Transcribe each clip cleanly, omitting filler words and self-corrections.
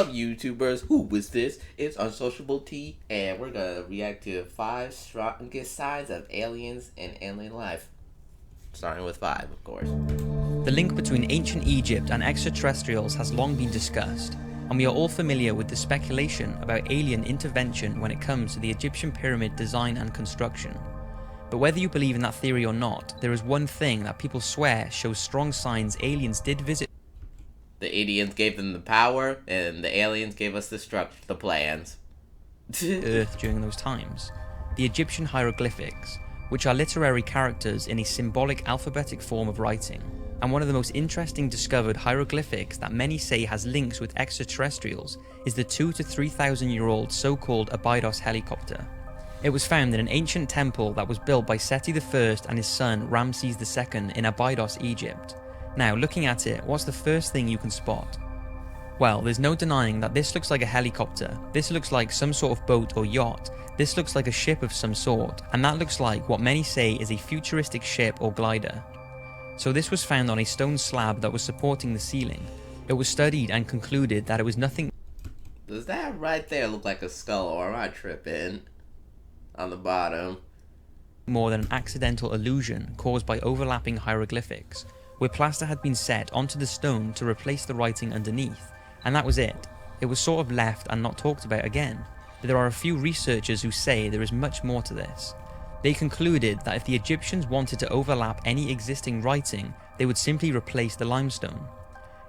up, YouTubers? Who was this? It's Unsociable T, and we're gonna react to 5 strongest signs of aliens and alien life. Starting with 5, of course. The link between ancient Egypt and extraterrestrials has long been discussed, and we are all familiar with the speculation about alien intervention when it comes to the Egyptian pyramid design and construction. But whether you believe in that theory or not, there is one thing that people swear shows strong signs aliens did visit. The aliens gave them the power, and the aliens gave us the plans. Earth during those times. The Egyptian hieroglyphics, which are literary characters in a symbolic alphabetic form of writing, and one of the most interesting discovered hieroglyphics that many say has links with extraterrestrials is the 2,000 to 3,000 year old so-called Abydos helicopter. It was found in an ancient temple that was built by Seti I and his son Ramses II in Abydos, Egypt. Now, looking at it, what's the first thing you can spot? Well, there's no denying that this looks like a helicopter, this looks like some sort of boat or yacht, this looks like a ship of some sort, and that looks like what many say is a futuristic ship or glider. So this was found on a stone slab that was supporting the ceiling. It was studied and concluded that it was nothing. Does that right there look like a skull, or am I tripping? On the bottom. More than an accidental illusion caused by overlapping hieroglyphics, where plaster had been set onto the stone to replace the writing underneath, and that was it. It was sort of left and not talked about again. But there are a few researchers who say there is much more to this. They concluded that if the Egyptians wanted to overlap any existing writing, they would simply replace the limestone.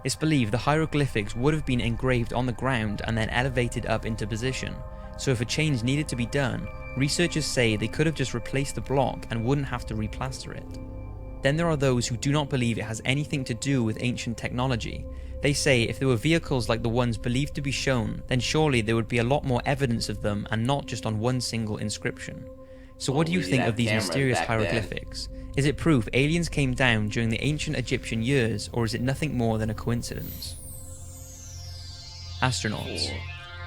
It's believed the hieroglyphics would have been engraved on the ground and then elevated up into position, so if a change needed to be done, researchers say they could have just replaced the block and wouldn't have to replaster it. Then there are those who do not believe it has anything to do with ancient technology. They say if there were vehicles like the ones believed to be shown, then surely there would be a lot more evidence of them and not just on one single inscription. So what do you think of these mysterious hieroglyphics? Is it proof aliens came down during the ancient Egyptian years, or is it nothing more than a coincidence? Astronauts.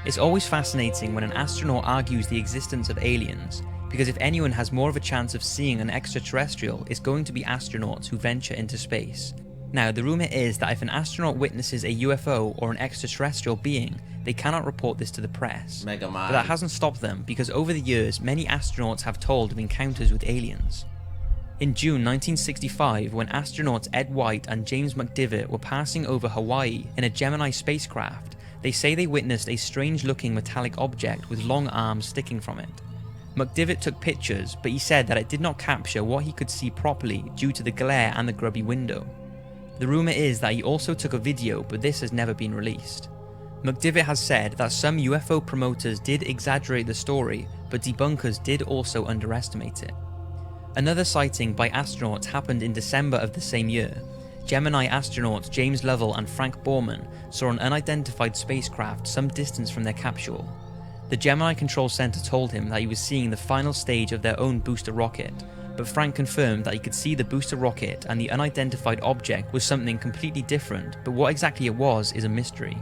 It's always fascinating when an astronaut argues the existence of aliens, because if anyone has more of a chance of seeing an extraterrestrial, it's going to be astronauts who venture into space. Now, the rumour is that if an astronaut witnesses a UFO or an extraterrestrial being, they cannot report this to the press. But that hasn't stopped them, because over the years, many astronauts have told of encounters with aliens. In June 1965, when astronauts Ed White and James McDivitt were passing over Hawaii in a Gemini spacecraft, they say they witnessed a strange-looking metallic object with long arms sticking from it. McDivitt took pictures, but he said that it did not capture what he could see properly due to the glare and the grubby window. The rumour is that he also took a video, but this has never been released. McDivitt has said that some UFO promoters did exaggerate the story, but debunkers did also underestimate it. Another sighting by astronauts happened in December of the same year. Gemini astronauts James Lovell and Frank Borman saw an unidentified spacecraft some distance from their capsule. The Gemini Control Center told him that he was seeing the final stage of their own booster rocket, but Frank confirmed that he could see the booster rocket and the unidentified object was something completely different, but what exactly it was is a mystery.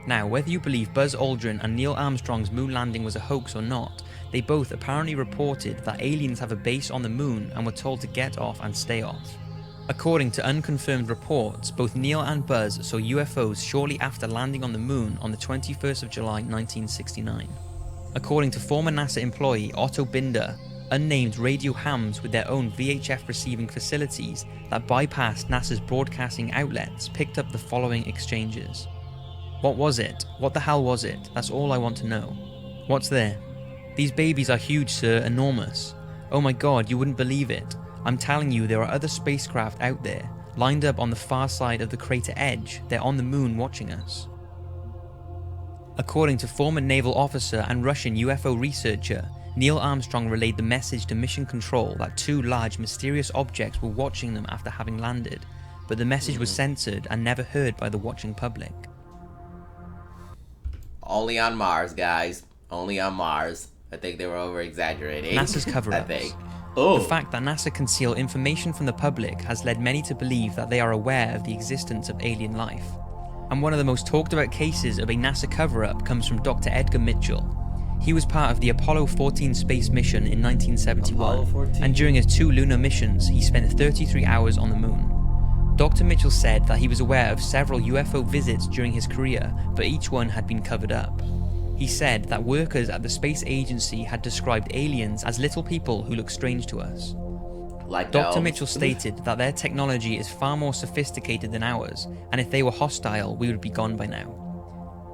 Now, whether you believe Buzz Aldrin and Neil Armstrong's moon landing was a hoax or not, they both apparently reported that aliens have a base on the moon and were told to get off and stay off. According to unconfirmed reports, both Neil and Buzz saw UFOs shortly after landing on the moon on the 21st of July 1969. According to former NASA employee Otto Binder, unnamed radio hams with their own VHF receiving facilities that bypassed NASA's broadcasting outlets picked up the following exchanges. What was it? What the hell was it? That's all I want to know. What's there? These babies are huge, sir, enormous. Oh my god, you wouldn't believe it. I'm telling you, there are other spacecraft out there, lined up on the far side of the crater edge. They're on the moon watching us. According to former naval officer and Russian UFO researcher, Neil Armstrong relayed the message to Mission Control that 2 large mysterious objects were watching them after having landed, but the message was censored and never heard by the watching public. Only on Mars, guys. Only on Mars. I think they were over-exaggerating. NASA's cover-ups. The fact that NASA conceal information from the public has led many to believe that they are aware of the existence of alien life. And one of the most talked about cases of a NASA cover-up comes from Dr. Edgar Mitchell. He was part of the Apollo 14 space mission in 1971, and during his 2 lunar missions, he spent 33 hours on the moon. Dr. Mitchell said that he was aware of several UFO visits during his career, but each one had been covered up. He said that workers at the space agency had described aliens as little people who look strange to us. Like Dr. elves. Mitchell stated that their technology is far more sophisticated than ours, and if they were hostile, we would be gone by now.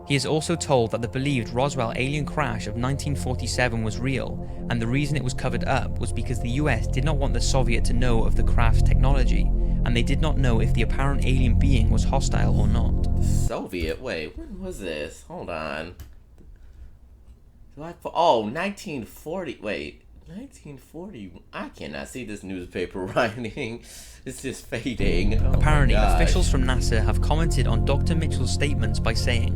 He is also told that the believed Roswell alien crash of 1947 was real, and the reason it was covered up was because the US did not want the Soviet to know of the craft's technology, and they did not know if the apparent alien being was hostile or not. Soviet? Wait, when was this? Hold on. 1940. Wait, 1940. I cannot see this newspaper writing. It's just fading. Oh Apparently, officials from NASA have commented on Dr. Mitchell's statements by saying,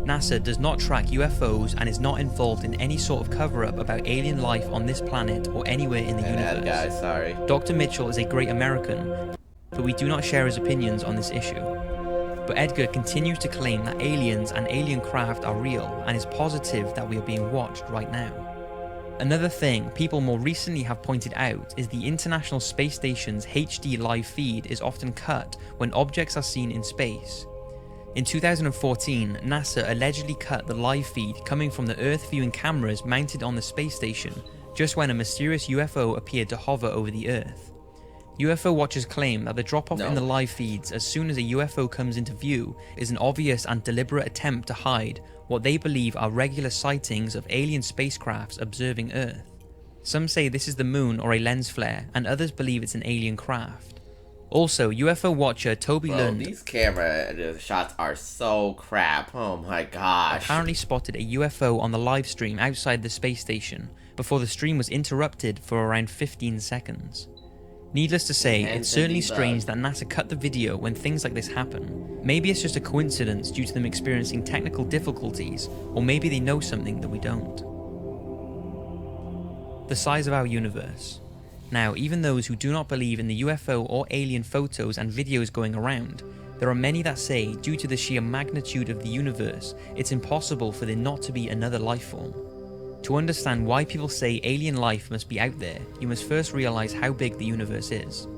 NASA does not track UFOs and is not involved in any sort of cover-up about alien life on this planet or anywhere in the universe. Guys, sorry. Dr. Mitchell is a great American, but we do not share his opinions on this issue. But Edgar continues to claim that aliens and alien craft are real and is positive that we are being watched right now. Another thing people more recently have pointed out is the International Space Station's HD live feed is often cut when objects are seen in space. In 2014, NASA allegedly cut the live feed coming from the Earth viewing cameras mounted on the space station just when a mysterious UFO appeared to hover over the Earth. UFO watchers claim that the drop-off in the live feeds as soon as a UFO comes into view is an obvious and deliberate attempt to hide what they believe are regular sightings of alien spacecrafts observing Earth. Some say this is the moon or a lens flare, and others believe it's an alien craft. Also, UFO watcher Toby Lund, these camera shots are so crap. Oh my gosh. apparently spotted a UFO on the live stream outside the space station before the stream was interrupted for around 15 seconds. Needless to say, it's certainly strange that NASA cut the video when things like this happen. Maybe it's just a coincidence due to them experiencing technical difficulties, or maybe they know something that we don't. The size of our universe. Now, even those who do not believe in the UFO or alien photos and videos going around, there are many that say, due to the sheer magnitude of the universe, it's impossible for there not to be another life form. To understand why people say alien life must be out there, you must first realize how big the universe is.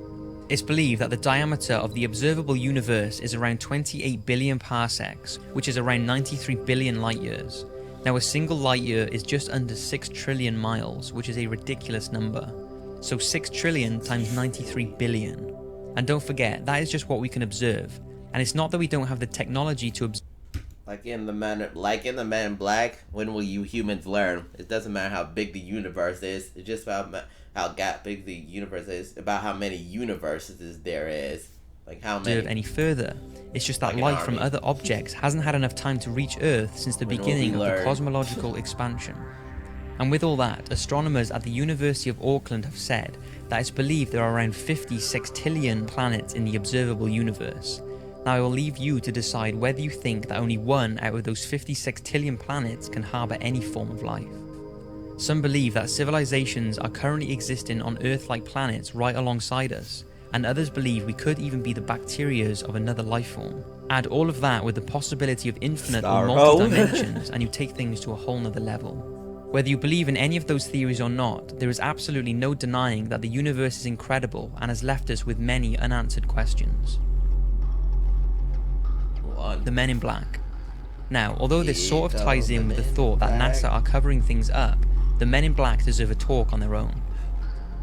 It's believed that the diameter of the observable universe is around 28 billion parsecs, which is around 93 billion light years. Now, a single light year is just under 6 trillion miles, which is a ridiculous number. So 6 trillion times 93 billion. And don't forget, that is just what we can observe. And it's not that we don't have the technology to observe. Like in the Men in Black, when will you humans learn? It doesn't matter how big the universe is. It's just about how big the universe is. About how many universes there is. Like how many. Any further. It's just that light from other objects hasn't had enough time to reach Earth since the beginning of the cosmological expansion. And with all that, astronomers at the University of Auckland have said that it's believed there are around 50 sextillion planets in the observable universe. Now I will leave you to decide whether you think that only one out of those 50 sextillion planets can harbour any form of life. Some believe that civilizations are currently existing on Earth-like planets right alongside us, and others believe we could even be the bacterias of another life form. Add all of that with the possibility of infinite or multi-dimensions and you take things to a whole nother level. Whether you believe in any of those theories or not, there is absolutely no denying that the universe is incredible and has left us with many unanswered questions. The Men in Black. Now, although this sort of ties in with the thought that NASA are covering things up, the Men in Black deserve a talk on their own.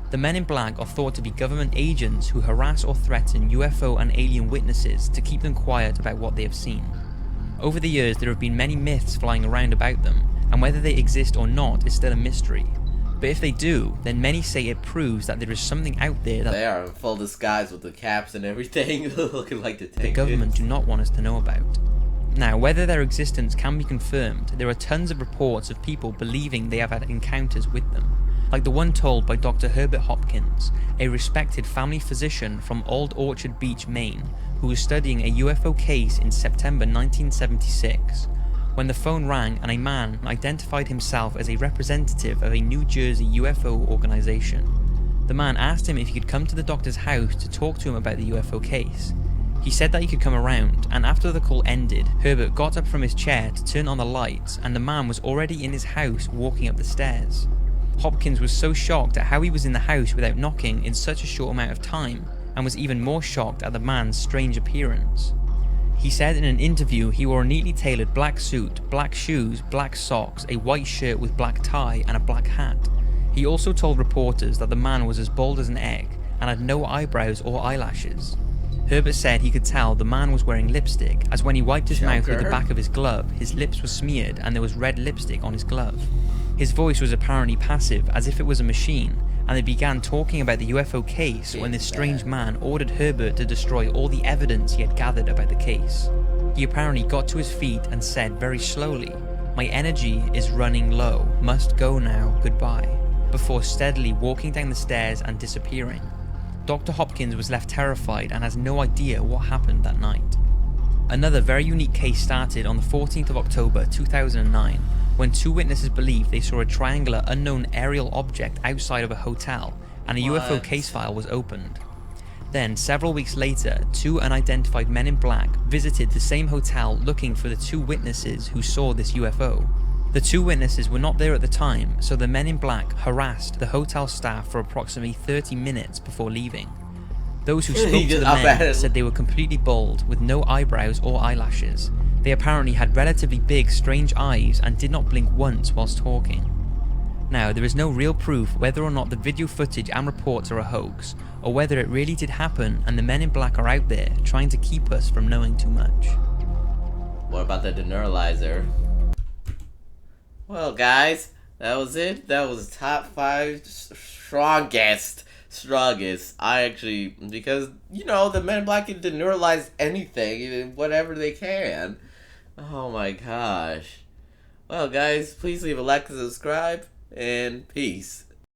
The Men in Black are thought to be government agents who harass or threaten UFO and alien witnesses to keep them quiet about what they have seen. Over the years, there have been many myths flying around about them, and whether they exist or not is still a mystery. But if they do, then many say it proves that there is something out there that they are in full disguise with the caps and everything, looking like the government do not want us to know about. Now, whether their existence can be confirmed, there are tons of reports of people believing they have had encounters with them, like the one told by Dr. Herbert Hopkins, a respected family physician from Old Orchard Beach, Maine, who was studying a UFO case in September 1976. When the phone rang and a man identified himself as a representative of a New Jersey UFO organization. The man asked him if he could come to the doctor's house to talk to him about the UFO case. He said that he could come around, and after the call ended, Herbert got up from his chair to turn on the lights, and the man was already in his house walking up the stairs. Hopkins was so shocked at how he was in the house without knocking in such a short amount of time and was even more shocked at the man's strange appearance. He said in an interview he wore a neatly tailored black suit, black shoes, black socks, a white shirt with black tie, and a black hat. He also told reporters that the man was as bald as an egg and had no eyebrows or eyelashes. Herbert said he could tell the man was wearing lipstick, as when he wiped his mouth with the back of his glove, his lips were smeared and there was red lipstick on his glove. His voice was apparently passive, as if it was a machine, and they began talking about the UFO case when this strange man ordered Herbert to destroy all the evidence he had gathered about the case. He apparently got to his feet and said very slowly, "My energy is running low, must go now, goodbye," before steadily walking down the stairs and disappearing. Dr. Hopkins was left terrified and has no idea what happened that night. Another very unique case started on the 14th of October 2009, when two witnesses believed they saw a triangular unknown aerial object outside of a hotel, and a UFO case file was opened. Then, several weeks later, two unidentified men in black visited the same hotel looking for the two witnesses who saw this UFO. The two witnesses were not there at the time, so the men in black harassed the hotel staff for approximately 30 minutes before leaving. Those who spoke to the men said they were completely bald, with no eyebrows or eyelashes. They apparently had relatively big, strange eyes and did not blink once whilst talking. Now, there is no real proof whether or not the video footage and reports are a hoax, or whether it really did happen and the men in black are out there trying to keep us from knowing too much. What about the deneuralizer? Well, guys, that was it. That was top 5 strongest. I actually, because, the Men in Black can deneuralize anything, whatever they can. Oh my gosh. Well, guys, please leave a like and subscribe, and peace.